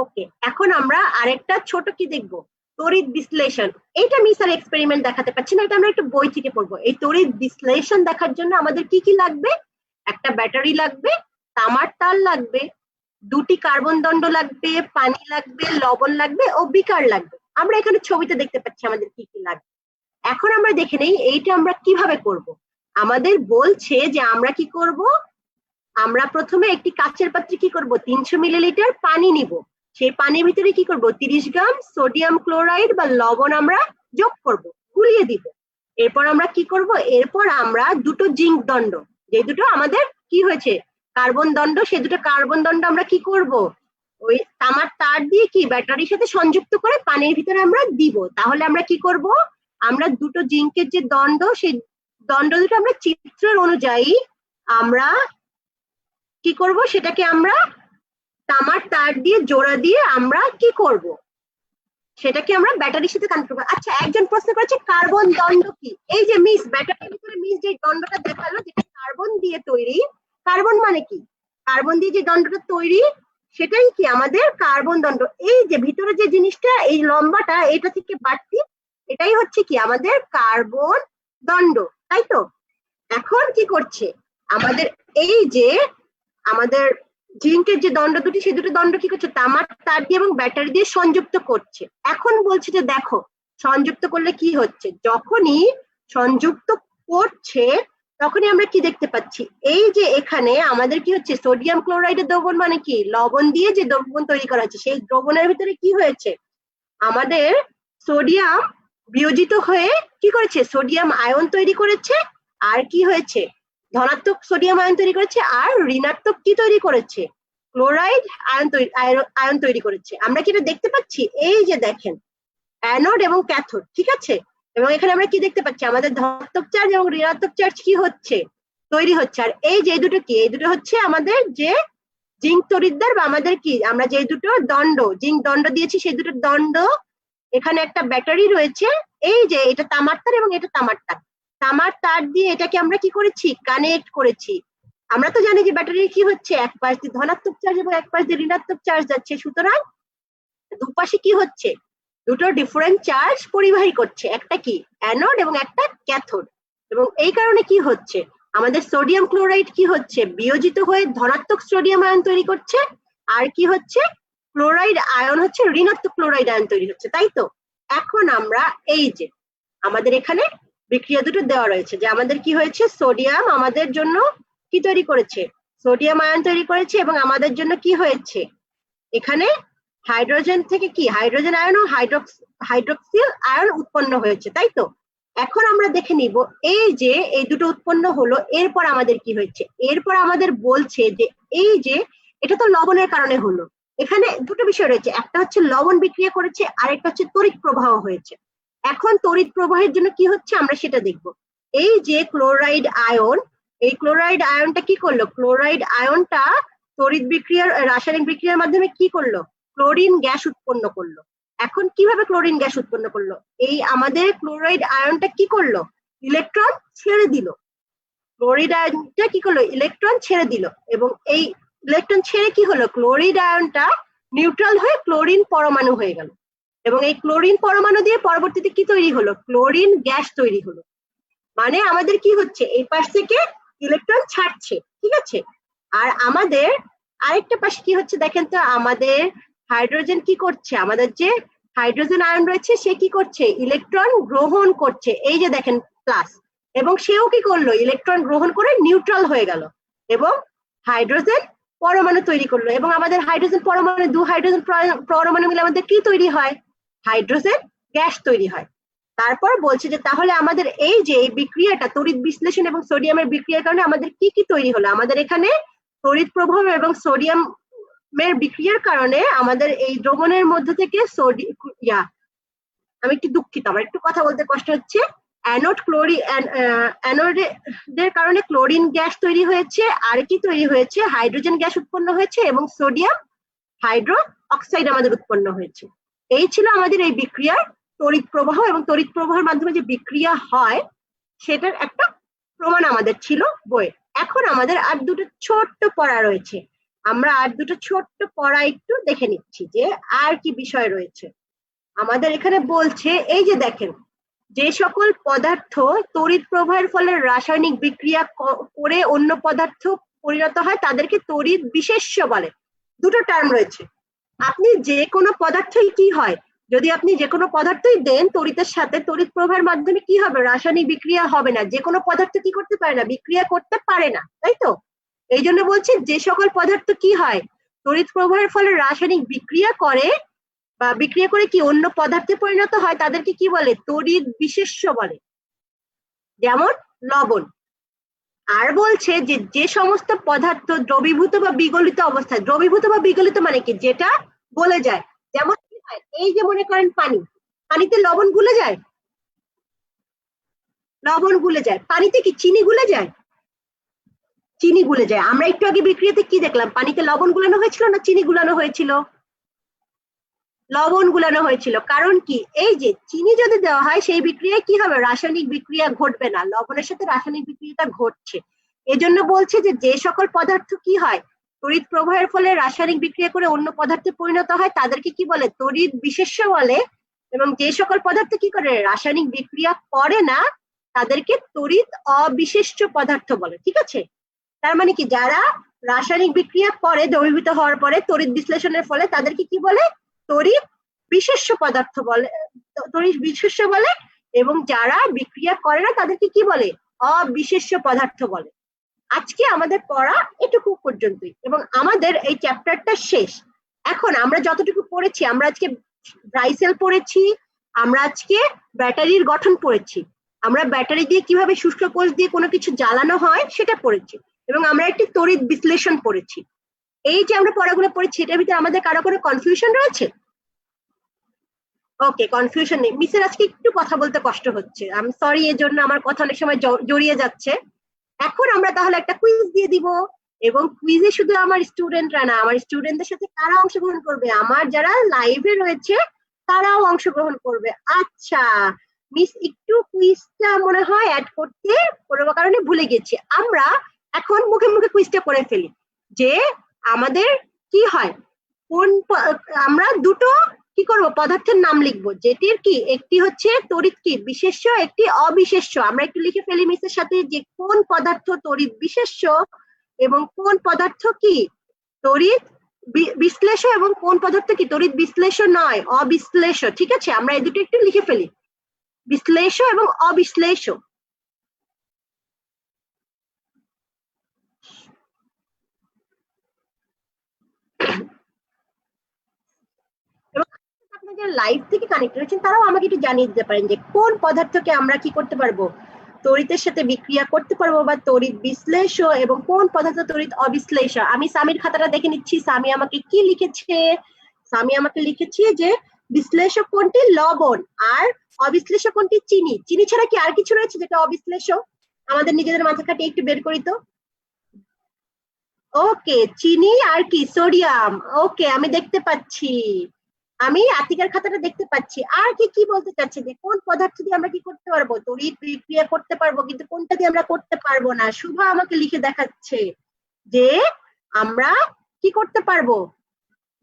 ওকে, এখন আমরা আরেকটা ছোট কি দেখব, তড়িৎ বিশ্লেষণ। এইটা মিস আর এক্সপেরিমেন্ট দেখাতে পারছি না, এটা আমরা একটু বই থেকে পড়বো। এই তড়িৎ বিশ্লেষণ দেখার জন্য আমাদের কি কি লাগবে, একটা ব্যাটারি লাগবে, তামার তার লাগবে, দুটি কার্বন দণ্ড লাগবে, পানি লাগবে, লবণ লাগবে ও বিকার লাগবে। আমরা এখানে ছবিতে দেখতে পাচ্ছি আমাদের কি কি লাগবে। এখন আমরা দেখে নেই এইটা আমরা কিভাবে করব। আমাদের বলছে যে আমরা কি করব, আমরা প্রথমে একটি কাচের পাত্রে কি করব, 300 মিলিলিটার পানি নিব। সেই পানির ভিতরে কি করব, 30 গ্রাম সোডিয়াম ক্লোরাইড বা লবণ আমরা যোগ করব, গুলিয়ে দিব। এরপর আমরা কি করব, এরপর আমরা দুটো জিঙ্ক দণ্ড, যে দুটো আমাদের কি হয়েছে কার্বন দণ্ড, সেই দুটো কার্বন দণ্ড আমরা কি করব, ওই তামার তার দিয়ে কি ব্যাটারির সাথে সংযুক্ত করে পানির ভিতরে আমরা দিব। তাহলে আমরা কি করব, আমরা দুটো জিঙ্কের যে দণ্ড, সেই দণ্ড দুটো আমরা চিত্রের অনুযায়ী আমরা কি করব, সেটাকে আমরা তামার তার দিয়ে জোড়া দিয়ে আমরা কি করব, সেটাকে আমরা ব্যাটারির সাথে কানেক্ট করবো। আচ্ছা, একজন প্রশ্ন করেছে কার্বন দণ্ড কি। এই যে মিস, ব্যাটারির ভিতরে মিস যে দণ্ডটা দেখালো, যেটা কার্বন দিয়ে তৈরি, কার্বন মানে কি, কার্বন দিয়ে যে দণ্ডটা তৈরি সেটাই কি আমাদের কার্বন দণ্ড। এই যে ভিতরে যে জিনিসটা, এই লম্বাটা, এটা থেকে বাড়তি, এটাই হচ্ছে কি আমাদের কার্বন দণ্ড, তাই তো? এখন কি করছে আমাদের, এই যে আমাদের জিঙ্কের যে দণ্ড দুটি, সেই দুটো দণ্ড কি করছে, তামার তার দিয়ে এবং ব্যাটারি দিয়ে সংযুক্ত করছে। এখন বলছে যে দেখো সংযুক্ত করলে কি হচ্ছে, যখনই সংযুক্ত পড়ছে তখনই আমরা কি দেখতে পাচ্ছি, এই যে এখানে আমাদের কি হচ্ছে, সোডিয়াম ক্লোরাইডের দ্রবণ মানে কি, লবণ দিয়ে যে দ্রবণ তৈরি করা হচ্ছে, সেই দ্রবণের ভিতরে কি হয়েছে, আমাদের সোডিয়াম বিয়োজিত হয়ে কি করেছে, সোডিয়াম আয়ন তৈরি করেছে, আর কি হয়েছে, ধনাত্মক সোডিয়াম আয়ন তৈরি করেছে, আর ঋণাত্মক কি তৈরি করেছে, ক্লোরাইড আয়ন তৈরি করেছে। আমরা কি এটা দেখতে পাচ্ছি, এই যে দেখেন অ্যানোড এবং ক্যাথোড, ঠিক আছে। এবং এখানে আমরা কি দেখতে পাচ্ছি, আমাদের ধনাত্মক চার্জ এবং ঋণাত্মক চার্জ কি হচ্ছে, তৈরি হচ্ছে। আর এই যে দুটো কি, এই দুটো হচ্ছে আমাদের যে জিঙ্ক তড়িৎদ্বার, বা আমাদের কি, আমরা যে দুটো দণ্ড, জিঙ্ক দণ্ড দিয়েছি, সেই দুটো দণ্ড, এখানে একটা ব্যাটারি রয়েছে, এই যে এটা তামার তার এবং এটা তামার তার, তামার তার দিয়ে এটাকে আমরা কি করেছি, কানেক্ট করেছি। আমরা তো জানি যে ব্যাটারির কি হচ্ছে, এক পাশ দিয়ে ধনাত্মক চার্জ এবং এক পাশ দিয়ে ঋণাত্মক চার্জ যাচ্ছে, সুতরাং দুপাশে কি হচ্ছে, দুটো ডিফারেন্ট চার্জ পরিবাহী করছে, একটা কি অ্যানোড এবং একটা ক্যাথোড। এবং এই কারণে কি হচ্ছে, আমাদের সোডিয়াম ক্লোরাইড কি হচ্ছে, বিয়োজিত হয়ে ধনাত্মক সোডিয়াম আয়ন তৈরি করছে, আর কি হচ্ছে, ক্লোরাইড আয়ন হচ্ছে ঋণাত্মক ক্লোরাইড আয়ন তৈরি হচ্ছে, তাই তো। এখন আমরা এই যে আমাদের এখানে বিক্রিয়া দুটো দেওয়া রয়েছে, যে আমাদের কি হয়েছে, সোডিয়াম আমাদের জন্য কি তৈরি করেছে, সোডিয়াম আয়ন তৈরি করেছে, এবং আমাদের জন্য কি হয়েছে, এখানে হাইড্রোজেন থেকে কি, হাইড্রোজেন আয়ন ও হাইড্রোক্সিল আয়ন উৎপন্ন হয়েছে, তাই তো। এখন আমরা দেখে নিব, এই যে এই দুটো উৎপন্ন হলো, এরপর আমাদের কি হয়েছে, এরপর আমাদের বলছে যে এই যে এটা তো লবণের কারণে হলো, এখানে দুটো বিষয় রয়েছে, একটা হচ্ছে লবণ বিক্রিয়া করেছে, আরেকটা হচ্ছে তড়িৎ প্রবাহ হয়েছে। এখন তড়িৎ প্রবাহের জন্য কি হচ্ছে আমরা সেটা দেখব। এই যে ক্লোরাইড আয়ন, এই ক্লোরাইড আয়নটা কি করলো, ক্লোরাইড আয়নটা তড়িৎ বিক্রিয়ার, রাসায়নিক বিক্রিয়ার মাধ্যমে কি করলো, ক্লোরিন গ্যাস উৎপন্ন করলো। এখন কিভাবে ক্লোরিন গ্যাস উৎপন্ন করলো, এই আমাদের ক্লোরাইড আয়নটা কি করলো, ইলেকট্রন ছেড়ে দিল, ক্লোরিড আয়নটা কি করলো, ইলেকট্রন ছেড়ে দিল, এবং এই ইলেকট্রন ছেড়ে কি হলো, ক্লোরিড আয়নটা নিউট্রাল হয়ে ক্লোরিন পরমাণু হয়ে গেল, এবং এই ক্লোরিন পরমাণু দিয়ে পরবর্তীতে কি তৈরি হলো, ক্লোরিন গ্যাস তৈরি হলো। মানে আমাদের কি হচ্ছে, এই পাশ থেকে ইলেকট্রন ছাড়ছে, ঠিক আছে। আর আমাদের আরেকটা পাশে কি হচ্ছে দেখেন তো, আমাদের হাইড্রোজেন কি করছে, আমাদের যে হাইড্রোজেন আয়ন রয়েছে সে কি করছে, ইলেকট্রন গ্রহণ করছে, এই যে দেখেন প্লাস, এবং সেও কি করলো, ইলেকট্রন গ্রহণ করে নিউট্রাল হয়ে গেল, এবং হাইড্রোজেন পরমাণু তৈরি করলো। এবং আমাদের হাইড্রোজেন পরমাণু, দু হাইড্রোজেন পরমাণু মিলে আমাদের কি তৈরি হয়, হাইড্রোজেন গ্যাস তৈরি হয়। তারপর বলছে যে তাহলে আমাদের এই যে এই বিক্রিয়াটা, তড়িৎ বিশ্লেষণ এবং সোডিয়ামের বিক্রিয়ার কারণে আমাদের কি কি তৈরি হলো, আমাদের এখানে তড়িৎ প্রবাহ এবং সোডিয়ামের বিক্রিয়ার কারণে আমাদের এই দ্রবণের মধ্যে থেকে আমি একটু দুঃখিত, আমার একটু কথা বলতে কষ্ট হচ্ছে, অ্যানোডের কারণে ক্লোরিন গ্যাস তৈরি হয়েছে, আর কি তৈরি হয়েছে, হাইড্রোজেন গ্যাস উৎপন্ন হয়েছে, এবং সোডিয়াম হাইড্রো অক্সাইড আমাদের উৎপন্ন হয়েছে। এই ছিল আমাদের এই বিক্রিয়ার তড়িৎ প্রবাহ, এবং তড়িৎ প্রবাহের মাধ্যমে যে বিক্রিয়া হয় সেটার একটা প্রমাণ আমাদের ছিল বইয়ে। এখন আমাদের আর দুটো ছোট্ট পড়া রয়েছে, আমরা আর দুটো ছোট্ট পড়া একটু দেখে নিচ্ছি যে আর কি বিষয় রয়েছে। আমাদের এখানে বলছে, এই যে দেখেন, যে সকল পদার্থ তড়িৎ প্রবাহের ফলে রাসায়নিক বিক্রিয়া করে অন্য পদার্থ পরিণত হয় তাদেরকে তড়িৎ বিশেষ্য বলে। দুটো টার্ম রয়েছে, আপনি যে কোনো পদার্থই কি হয়, যদি আপনি যে কোনো পদার্থই দেন তড়িতের সাথে, তড়িৎ প্রবাহের মাধ্যমে কি হবে, রাসায়নিক বিক্রিয়া হবে না, যে কোনো পদার্থ কি করতে পারে না, বিক্রিয়া করতে পারে না, তাই তো। এই জন্য বলছি, যে সকল পদার্থ কি হয়, তড়িৎ প্রবাহের ফলে রাসায়নিক বিক্রিয়া করে, বা বিক্রিয়া করে কি অন্য পদার্থে পরিণত হয়, তাদেরকে কি বলে, তড়িৎ বিশেষ্য বলে, যেমন লবণ। আর বলছে যে যে সমস্ত পদার্থ দ্রবীভূত বা বিগলিত অবস্থায়, দ্রবীভূত বা বিগলিত মানে কি, যেটা গলে যায়, যেমন কি হয়, এই যে মনে করেন পানি, পানিতে লবণ গুলে যায়, লবণ গুলে যায়, পানিতে কি চিনি গুলে যায়, চিনি গুলে যায়। আমরা একটু আগে বিক্রিয়াতে কি দেখলাম, পানিতে লবণ গুলানো হয়েছিল না চিনি গুলানো হয়েছিল, লবণ গুলানো হয়েছিল। কারণ কি, এই যে চিনি যদি দেওয়া হয় সেই বিক্রিয়ায় কি হবে, রাসায়নিক বিক্রিয়া ঘটবে না, লবণের সাথে রাসায়নিক বিক্রিয়াটা ঘটছে। এজন্য বলছে যে যে সকল পদার্থ কি হয়, তড়িৎ প্রবাহের ফলে রাসায়নিক বিক্রিয়া করে অন্য পদার্থে পরিণত হয় তাদেরকে কি বলে, তড়িৎ বিশেষ্য বলে। এবং যে সকল পদার্থ কি করে, রাসায়নিক বিক্রিয়া করে না, তাদেরকে তড়িৎ অবিশেষ্য পদার্থ বলে, ঠিক আছে। তার মানে কি, যারা রাসায়নিক বিক্রিয়া করে দ্রবীভূত হওয়ার পরে তড়িৎ বিশ্লেষণের ফলে, তাদেরকে কি বলে, তড়িৎ বিশেষ্য পদার্থ বলে, তড়িৎ বিশেষ্য বলে। এবং যারা বিক্রিয়া করে না তাদেরকে কি বলে, অবিশেষ্য পদার্থ বলে। আজকে আমাদের পড়া এটুকু পর্যন্তই এবং আমাদের এই চ্যাপ্টারটা শেষ। এখন আমরা যতটুকু পড়েছি, আমরা আজকে ব্রাইসেল পড়েছি, আমরা আজকে ব্যাটারির গঠন পড়েছি, আমরা ব্যাটারি দিয়ে কিভাবে শুষ্ক কোষ দিয়ে কোনো কিছু জ্বালানো হয় সেটা পড়েছি, এবং আমরা একটি তড়িৎ বিশ্লেষণ পড়েছি। এই যে আমরা পড়াগুলো পড়েছি এটার ভিতরে আমাদের কারো কোনো কনফিউশন রয়েছে? ওকে, কনফিউশন নেই। মিসের আজকে একটু কথা বলতে কষ্ট হচ্ছে, আমি সরি, এর জন্য আমার কথা অনেক সময় জড়িয়ে যাচ্ছে। এখন আমরা তাহলে একটা কুইজ দিয়ে দিব, এবং কুইজে শুধু আমার স্টুডেন্টরা না, আমার স্টুডেন্টদের সাথে কারা অংশগ্রহণ করবে, আমার যারা লাইভে রয়েছে তারাও অংশগ্রহণ করবে। আচ্ছা, মিস একটু কুইজটা মনে হয় অ্যাড করতে কোনো কারণে ভুলে গেছি। আমরা এখন মুখে মুখে কুইজটা করে ফেলি যে আমাদের কি হয়, কোন আমরা দুটো কি করব, পদার্থের নাম লিখবো, যেটির কি একটি হচ্ছে তড়িৎ কি বিশেষ্য, একটি অবিশেষ্য। আমরা একটু লিখে ফেলি মিসের সাথে যে কোন পদার্থ তড়িৎ বিশেষ্য এবং কোন পদার্থ কি তড়িৎ বিশ্লেষ্য, এবং কোন পদার্থ কি তড়িৎ বিশ্লেষ্য নয়, অবিশ্লেষ্য। ঠিক আছে, আমরা এই দুটো একটু লিখে ফেলি, বিশ্লেষ্য এবং অবিশ্লেষ্য। আপনাদের লাইভ থেকে কানেক্ট রয়েছেন তারাও আমাকে একটু জানিয়ে দিতে পারেন যে কোন পদার্থকে আমরা কি করতে পারবো, তড়িতের সাথে বিক্রিয়া করতে পারবো বা তড়িৎ বিশ্লেষ্য, এবং কোন পদার্থ তড়িৎ অবিশ্লেষ্য। আমি সামির খাতাটা দেখে নিচ্ছি, সামি আমাকে কি লিখেছে। সামি আমাকে লিখেছে যে বিশ্লেষ্য কোনটি, লবণ, আর অবিশ্লেষ্য কোনটি, চিনি। চিনি ছাড়া কি আর কিছু রয়েছে যেটা অবিশ্লেষ্য? আমাদের নিজেদের মাথা কাটিয়ে একটু বের করি তো। ওকে, চিনি আর কি, সোডিয়াম। ওকে, আমি দেখতে পাচ্ছি, আমি আতিকার খাতাটা দেখতে পাচ্ছি। আর কি কি বলতে চাচ্ছি যে কোন পদার্থ দিয়ে আমরা কি করতে পারবো, তড়িৎ বিক্রিয়া করতে পারবো, কিন্তু কোনটা দিয়ে আমরা করতে পারবো না। শুভা আমাকে লিখে দেখাচ্ছে যে আমরা কি করতে পারবো,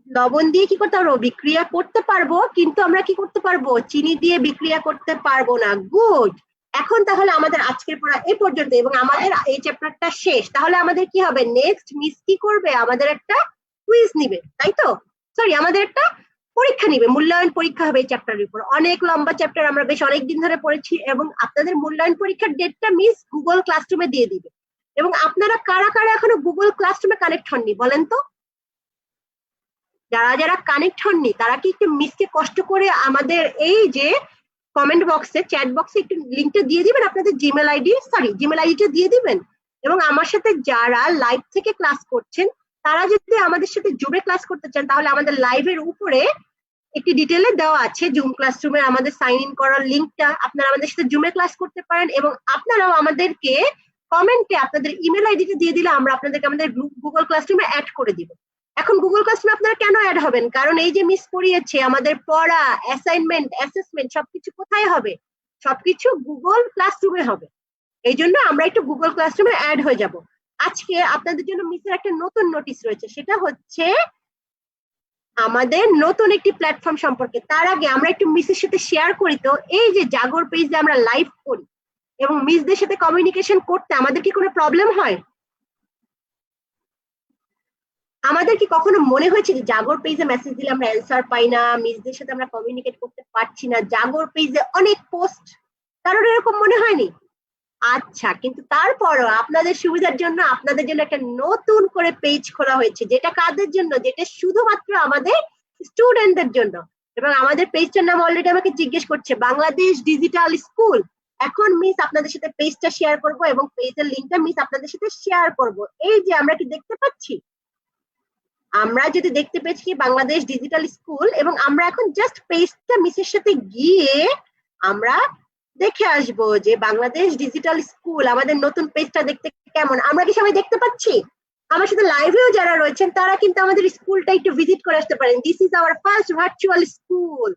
লবণ দিয়ে কি করতে পারবো, বিক্রিয়া করতে পারবো, কিন্তু আমরা কি করতে পারবো, চিনি দিয়ে বিক্রিয়া করতে পারবো না। গুড। এখন তাহলে আমাদের আজকের পড়া এই পর্যন্ত এবং আমাদের এই চ্যাপ্টারটা শেষ। তাহলে আমাদের কি হবে, নেক্সট মিস কি করবে, আমাদের একটা কুইজ নিবে, তাই তো? সরি, আমাদের একটা পরীক্ষা নিবে, মূল্যায়ন পরীক্ষা হবে এই চ্যাপ্টারের উপর। অনেক লম্বা চ্যাপ্টার, আমরা বেশ অনেকদিন ধরে পড়েছি, এবং আপনাদের মূল্যায়ন পরীক্ষার ডেটটা মিস গুগল ক্লাসরুমে দিয়ে দিবে। এবং আপনারা কারা কারা এখনো গুগল ক্লাসরুমে কানেক্ট হননি বলেন তো? যারা যারা কানেক্ট হননি তারা কি একটু মিসকে কষ্ট করে আমাদের এই যে কমেন্ট বক্সে, চ্যাট বক্সে একটু লিঙ্কটা দিয়ে দিবেন, আপনাদের জিমেল আইডি, সরি জিমেল আইডিটা দিয়ে দিবেন। এবং আমার সাথে যারা লাইভ থেকে ক্লাস করছেন তারা যদি আমাদের সাথে জুমে ক্লাস করতে চান, তাহলে আমাদের লাইভের উপরে একটি ডিটেলে দেওয়া আছে জুম ক্লাসরুমের আমাদের সাইন ইন করার লিঙ্কটা, আপনারা আমাদের সাথে জুমে ক্লাস করতে পারেন। এবং আপনারাও আমাদেরকে কমেন্টে আপনাদের ইমেল আইডিটা দিয়ে দিলে আমরা আপনাদেরকে আমাদের গুগল ক্লাসরুমে অ্যাড করে দিব। এখন গুগল ক্লাসরুমে আপনারা কেন অ্যাড হবেন, কারণ এই যে মিস পড়িয়েছে, আমাদের পড়া, অ্যাসাইনমেন্ট, অ্যাসেসমেন্ট সবকিছু কোথায় হবে, সবকিছু গুগল ক্লাসরুমে হবে। এই জন্য আমরা একটু গুগল ক্লাসরুমে অ্যাড হয়ে যাব। আজকে আপনাদের জন্য মিসের একটা নতুন নোটিশ রয়েছে, সেটা হচ্ছে আমাদের নতুন একটি প্ল্যাটফর্ম সম্পর্কে। তার আগে আমরা একটু মিসের সাথে শেয়ার করি তো, এই যে জাগর পেজে আমরা লাইভ করি এবং মিসদের সাথে কমিউনিকেশন করতে আমাদের কি কোনো প্রবলেম হয়? আমাদের কি কখনো মনে হয়েছে যে জাগর পেজে মেসেজ দিলে আমরা অ্যান্সার পাই না, মিসদের সাথে আমরা কমিউনিকেট করতে পারছি না? জাগর পেজে অনেক পোস্ট, কারোর এরকম মনে হয়নি? আচ্ছা, কিন্তু তারপরও আপনাদের সুবিধার জন্য আপনাদের জন্য একটা নতুন করে পেজ খোলা হয়েছে, যেটা কাদের জন্য, যেটা শুধুমাত্র আমাদের স্টুডেন্টদের জন্য। এবং আমাদের পেজটার নাম অলরেডি আমাকে জিজ্ঞেস করছে, বাংলাদেশ ডিজিটাল স্কুল। এখন মিস আপনাদের সাথে পেজটা শেয়ার করব এবং পেজের লিংকটা মিস আপনাদের সাথে শেয়ার করব। এই যে আমরা কি দেখতে পাচ্ছি, আমরা যদি দেখতে পেয়েছি বাংলাদেশ ডিজিটাল স্কুল, এবং আমরা এখন জাস্ট পেজটা মিসের সাথে গিয়ে আমরা দেখে আসবো যে বাংলাদেশ ডিজিটাল স্কুল আমাদের নতুন পেজটা দেখতে কেমন। আমরা কি সবাই দেখতে পাচ্ছি? আমার সাথে লাইভেও যারা রয়েছেন তারা কিন্তু আমাদের স্কুলটা একটু ভিজিট করে আসতে পারেন। This is our first virtual school.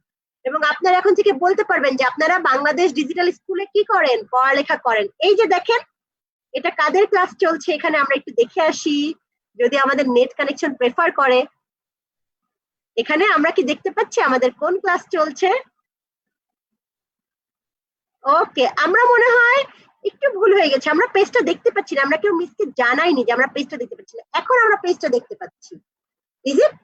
এবং আপনারা এখন থেকে বলতে পারবেন যে আপনারা বাংলাদেশ ডিজিটাল স্কুলে কি করেন, পড়ালেখা করেন। এই যে দেখেন, এটা কাদের ক্লাস চলছে এখানে আমরা একটু দেখে আসি, যদি আমাদের নেট কানেকশন প্রেফার করে। এখানে আমরা কি দেখতে পাচ্ছি আমাদের কোন ক্লাস চলছে? ওকে, আমরা মনে হয় একটু ভুল হয়ে গেছে, আমরা পেজটা দেখতে পাচ্ছি না, আমরা কেউ মিসকে জানাইনি যে আমরা পেজটা দেখতে পাচ্ছি না। এখন আমরা পেজটা দেখতে পাচ্ছি, ইজ ইট?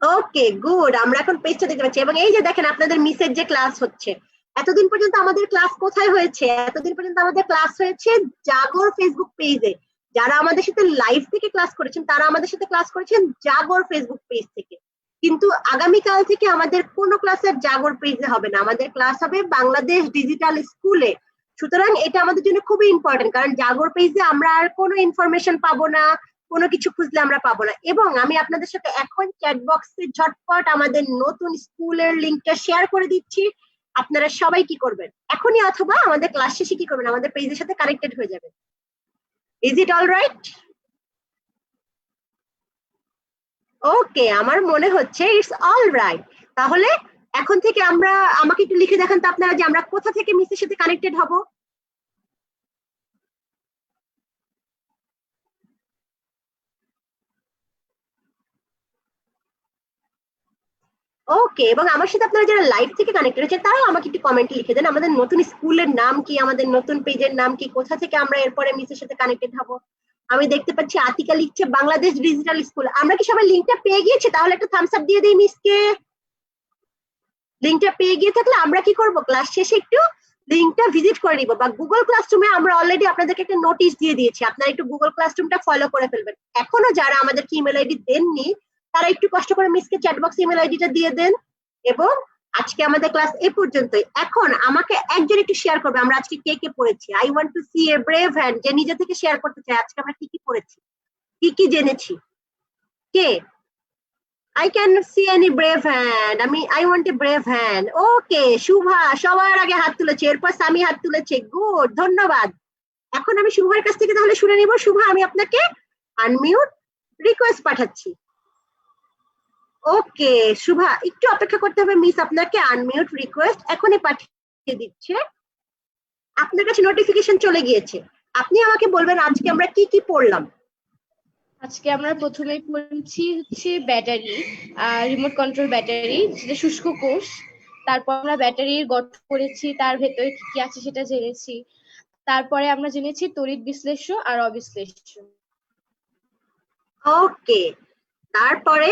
ওকে, গুড, আমরা এখন পেজটা দেখতে পাচ্ছি। এবং এই যে দেখেন আপনাদের মিসের যে ক্লাস হচ্ছে, এতদিন পর্যন্ত আমাদের ক্লাস কোথায় হয়েছে? এতদিন পর্যন্ত আমাদের ক্লাস হয়েছে জাগর ফেসবুক পেজে। যারা আমাদের সাথে লাইভ থেকে ক্লাস করেছেন তারা আমাদের সাথে ক্লাস করেছেন জাগর ফেসবুক পেজ থেকে। কিন্তু আগামীকাল থেকে আমাদের কোনো ক্লাস আর জাগর পেজে হবে না, আমাদের ক্লাস হবে বাংলাদেশ ডিজিটাল স্কুলে। সুতরাং এটা আমাদের জন্য খুবই ইম্পর্টেন্ট, কারণ জাগর পেজে আমরা আর কোনো ইনফরমেশন পাবো না, কোনো কিছু খুঁজলে আমরা পাবো না। এবং আমি আপনাদের সাথে এখন চ্যাট বক্সে ঝটপট আমাদের নতুন স্কুলের লিঙ্কটা শেয়ার করে দিচ্ছি। আপনারা সবাই কি করবেন, এখনই অথবা আমাদের ক্লাস শেষে কি করবেন, আমাদের পেজের সাথে কানেক্টেড হয়ে যাবেন। Is it all right? Okay, আমার মনে হচ্ছে ইটস অল রাইট। তাহলে এখন থেকে আমরা, আমাকে একটু লিখে দেখান তো আপনারা যে আমরা কোথা থেকে মিসের সাথে কানেক্টেড হব। ওকে, এবং আমার সাথে আপনারা যারা লাইভ থেকে কানেক্টেড হয়েছে তারাও আমাকে একটু কমেন্টে লিখে দেন আমাদের নতুন স্কুলের নাম কি, আমাদের নতুন পেজের নাম কি, কোথা থেকে আমরা এরপরে মিসের সাথে কানেক্টেড হব। আমি দেখতে পাচ্ছি আতিকা লিখছে বাংলাদেশ ডিজিটাল স্কুল। আমরা কি সবাই লিঙ্কটা পেয়ে গিয়েছি? তাহলে একটা থামস আপ দিয়ে দিই মিসকে। লিঙ্কটা পেয়ে গিয়ে থাকলে আমরা কি করব, ক্লাস শেষে একটু লিঙ্কটা ভিজিট করে নিব, বা গুগল ক্লাসরুমে আমরা অলরেডি আপনাদেরকে একটা নোটিশ দিয়ে দিয়েছি, আপনারা একটু গুগল ক্লাসরুমটা ফলো করে ফেলবেন। এখনো যারা আমাদেরকে ইমেল আইডি দেননি তারা একটু কষ্ট করে মিসকে চ্যাট বক্স ইমেল আইডিটা দিয়ে দেন। এবং আজকে আমাদের ক্লাস এ পর্যন্তই। এখন আমাকে একজন একটু শেয়ার করবে আমরা আজকে কে কে পড়েছি। I want to see a brave hand যে নিজে থেকে শেয়ার করতে চায় আজকে আমরা কি কি পড়েছি, কি কি জেনেছি। কে? I cannot see any brave hand. I want a brave hand. Okay, Shubha সবার আগে হাত তুলেছে, এরপর সামি হাত তুলেছে। গুড, ধন্যবাদ। এখন আমি শুভার কাছ থেকে তাহলে শুনে নিব। শুভা, আমি আপনাকে আনমিউট রিকোয়েস্ট পাঠাচ্ছি। ওকে শুভা, একটু অপেক্ষা করতে হবে, মিস আপনাকে আনমিউট রিকোয়েস্ট এখনই পাঠিয়ে দিচ্ছে। আপনার কাছে নোটিফিকেশন চলে গিয়েছে। আপনি আমাকে বলবেন আজকে আমরা কি কি পড়লাম। আজকে আমরা প্রথমেই পড়ছি হচ্ছে ব্যাটারি, রিমোট কন্ট্রোল ব্যাটারি, যেটা শুষ্ক কোষ। তারপর আমরা ব্যাটারির গঠন করেছি, তার ভেতরে কি কি আছে সেটা জেনেছি। তারপরে আমরা জেনেছি তড়িৎ বিশ্লেষ্য আর অবিশ্লেষ্য। ওকে, তারপরে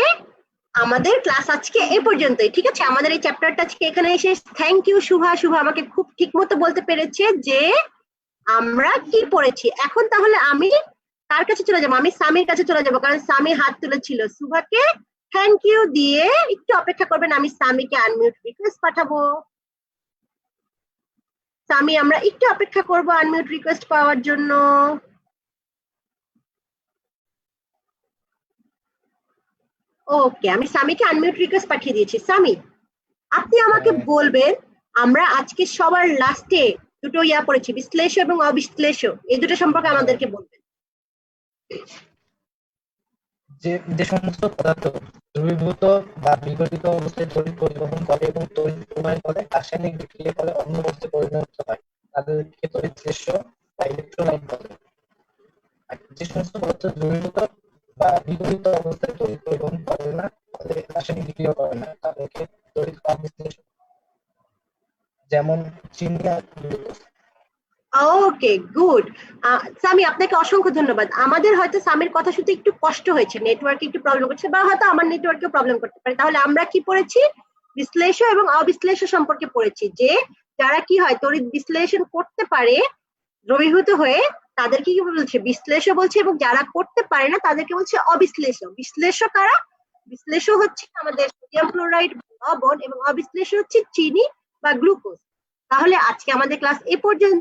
আমাদের ক্লাস আজকে এ পর্যন্তই। ঠিক আছে, আমাদের এই চ্যাপ্টারটা আজকে এখানে শেষ। Thank you Shubha. শুভা আমাকে খুব ঠিক মতো বলতে পেরেছে যে আমরা কি পড়েছি। এখন তাহলে আমি কার কাছে চলে যাবো? আমি সামির কাছে চলে যাবো, কারণ সামি হাত তুলেছিল। শুভাকে থ্যাংক ইউ দিয়ে একটু অপেক্ষা করবেন, আমি সামিকে আনমিউট রিকোয়েস্ট পাঠাবো। সামি, আমরা একটু অপেক্ষা করব আনমিউট রিকোয়েস্ট পাওয়ার জন্য। ওকে, আমি সামিকে আনমিউট রিকোয়েস্ট পাঠিয়ে দিয়েছি। সামি, আপনি আমাকে বলবেন আমরা আজকে সবার লাস্টে দুটো পড়েছি, বিশ্লেষ্য এবং অবিশ্লেষ্য, এই দুটো সম্পর্কে আমাদেরকে বলবেন। যে সমস্ত পদার্থ দ্রবীভূত বা বিঘটিত অবস্থায় তড়িৎ পরিবহন করে এবং তড়িৎ প্রবাহের ফলে রাসায়নিক বিক্রিয়ার ফলে অন্য বস্তুতে পরিণত হয় তাদেরকে তড়িৎ বিশ্লেষ্য বা ইলেকট্রোলাইট বলে। আর যে সমস্ত পদার্থ দ্রবীভূত বা বিঘটিত অবস্থায় তড়িৎ পরিবহন করে না, ফলে রাসায়নিক বিক্রিয়া করে না, তাদেরকে তড়িৎ অবিশ্লেষ্য, যেমন চিনি আর গ্লুকোজ। Okay good. সামি, আপনাকে অসংখ্য ধন্যবাদ। আমাদের হয়তো সামির কথা শুনতে একটু কষ্ট হয়েছে, নেটওয়ার্কে একটু প্রবলেম করছে, বা হয়তো আমার নেটওয়ার্কেও প্রবলেম করতে পারে। তাহলে আমরা কি পড়েছি? বিশ্লেষ্য এবং অবিশ্লেষ্য সম্পর্কে পড়েছি, যে যারা কি হয় তড়িৎ বিশ্লেষণ করতে পারে দ্রবীভূত হয়ে তাদেরকে কি বলছে? বিশ্লেষ্য বলছে। এবং যারা করতে পারে না তাদেরকে বলছে অবিশ্লেষ্য। বিশ্লেষ্য কারা? বিশ্লেষ্য হচ্ছে আমাদের সোডিয়াম ক্লোরাইড, লবণ, এবং অবিশ্লেষ্য হচ্ছে চিনি বা গ্লুকোজ। তাহলে আজকে আমাদের ক্লাস এ পর্যন্ত।